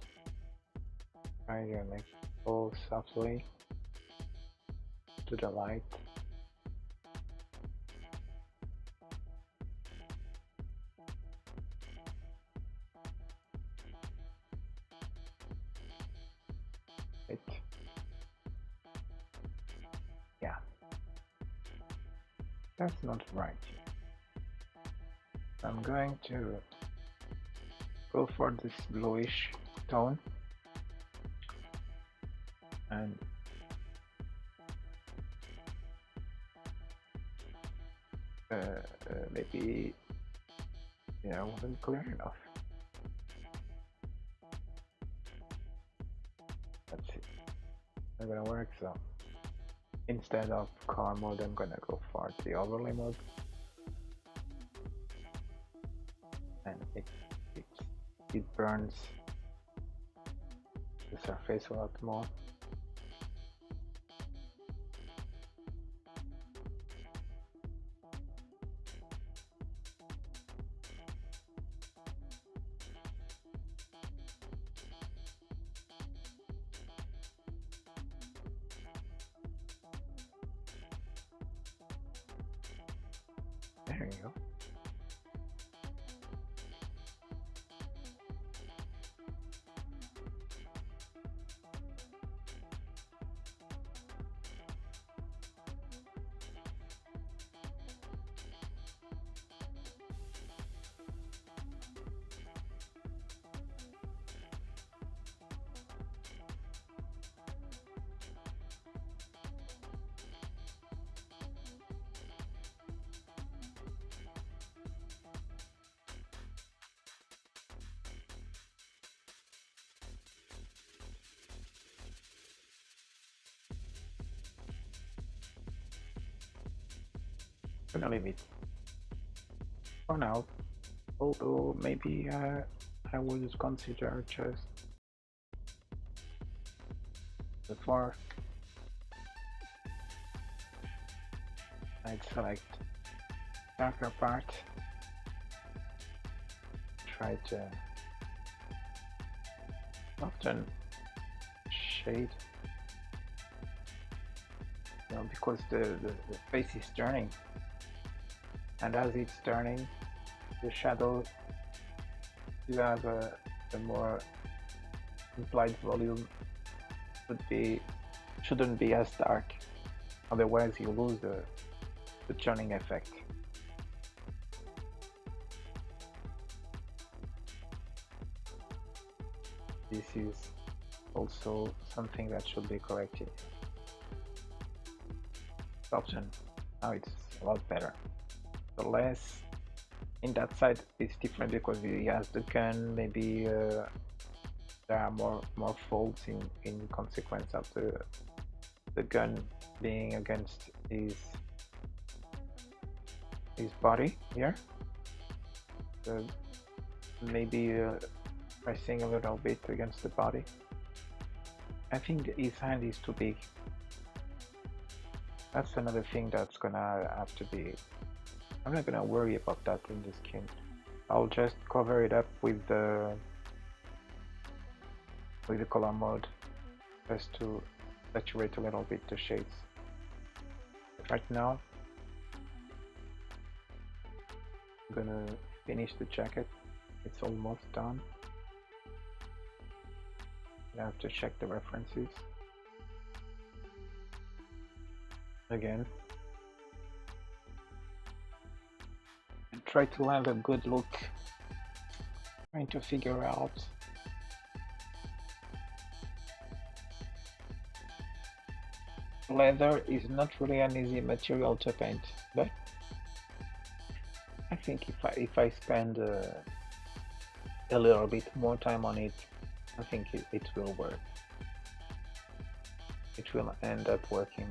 try to make pull softly to the light. Yeah, that's not right. I'm going to go for this bluish tone and maybe I wasn't clear enough. That's it. Not gonna work. So instead of color mode, I'm gonna go for the overlay mode, and it burns the surface a lot more. There you go. gonna leave it for now. Although maybe I would consider just before I'd select darker part, try to soften shade, because the face is turning, and as it's turning, the shadow to have a more implied volume shouldn't be as dark, otherwise you lose the turning effect. This is also something that should be corrected. Option. Now it's a lot better. The less in that side is different because he has the gun. Maybe there are more folds in consequence of the gun being against his body here. Maybe pressing a little bit against the body. I think his hand is too big. That's another thing that's gonna have to be. I'm not gonna worry about that in the skin. I'll just cover it up with the color mode, just to saturate a little bit the shades. Right now, I'm gonna finish the jacket. It's almost done. I have to check the references again and try to have a good look, trying to figure out leather is not really an easy material to paint, but I think if I spend a little bit more time on it, I think it will work. It will end up working.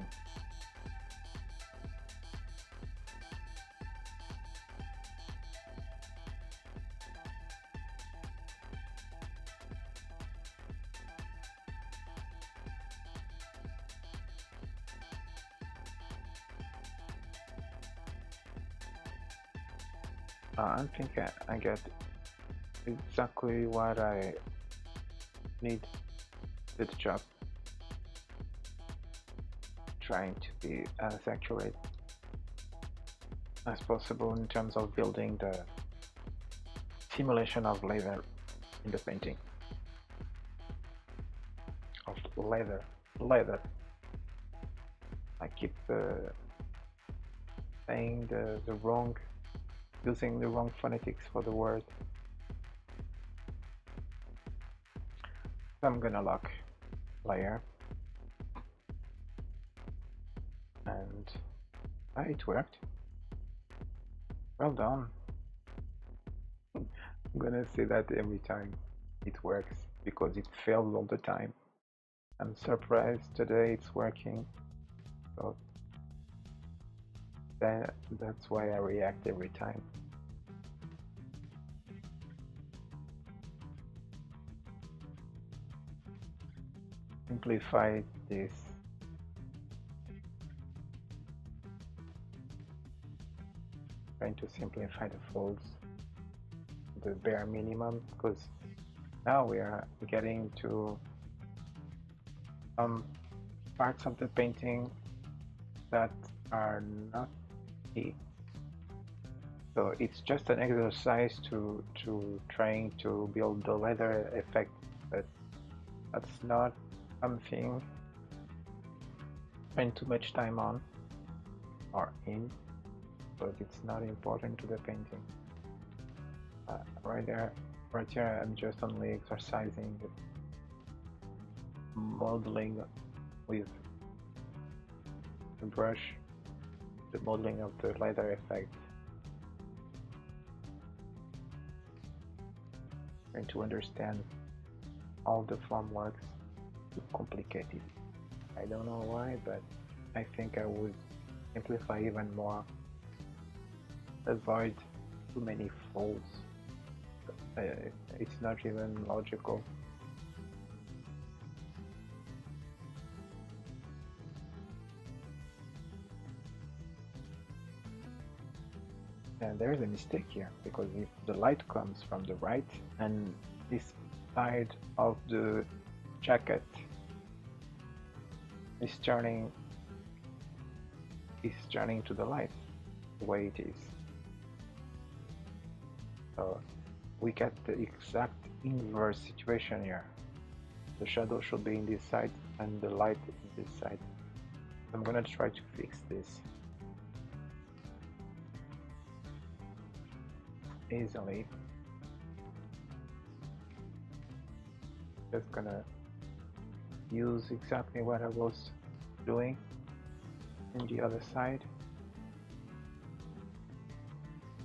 I think I get exactly what I need to the job. Trying to be as accurate as possible in terms of building the simulation of leather in the painting. Of leather. I keep saying using the wrong phonetics for the word. So I'm gonna lock layer, and it worked. Well done. I'm gonna say that every time it works because it fails all the time. I'm surprised today it's working. So that's why I react every time. Simplify this. Trying to simplify the folds to the bare minimum, because now we are getting to some parts of the painting that are not key. So it's just an exercise to trying to build the leather effect, but that's not something spend too much time on or in, but it's not important to the painting. Right here I'm just only exercising modeling with the brush, the modeling of the leather effect, trying to understand how the form works. Too complicated. I don't know why, but I think I would simplify even more avoid too many falls. It's not even logical. And there's a mistake here, because if the light comes from the right and this side of the jacket is turning to the light the way it is. So we get the exact inverse situation here. The shadow should be in this side and the light in this side. I'm gonna try to fix this easily. Just gonna use exactly what I was doing in the other side,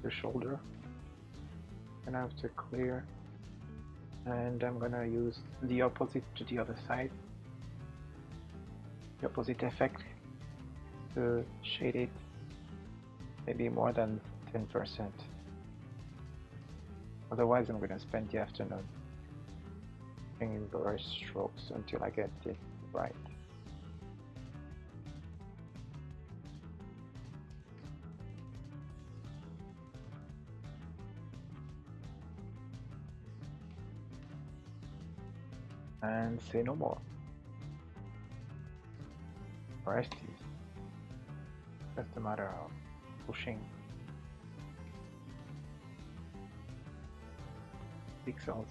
the shoulder, and I have to clear, and I'm gonna use the opposite to the other side, the opposite effect, to shade it maybe more than 10%. Otherwise I'm gonna spend the afternoon in brush strokes until I get it right. And say no more. Rest is just a matter of pushing pixels,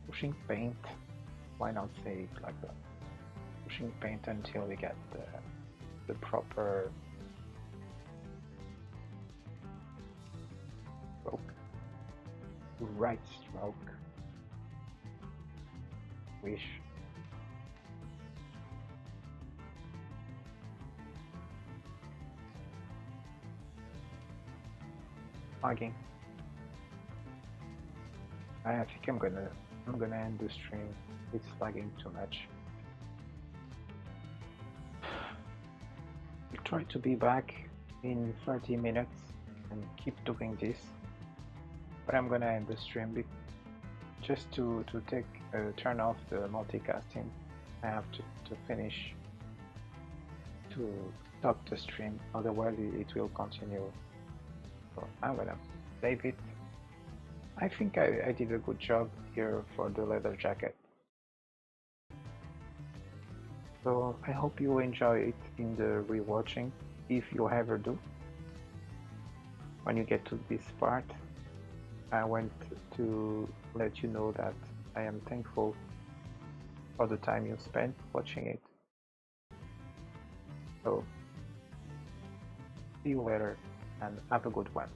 pushing paint, why not say it like that? Pushing paint until we get the proper stroke, right stroke. Wish. Lagging. I think I'm gonna end the stream. It's lagging too much. I'll try to be back in 30 minutes and keep doing this. But I'm gonna end the stream just to turn off the multicasting. I have to finish to stop the stream, otherwise it will continue. So I'm gonna save it. I think I did a good job here for the leather jacket. So I hope you enjoy it in the rewatching, if you ever do. When you get to this part, I want to let you know that I am thankful for the time you spent watching it. So see you later and have a good one.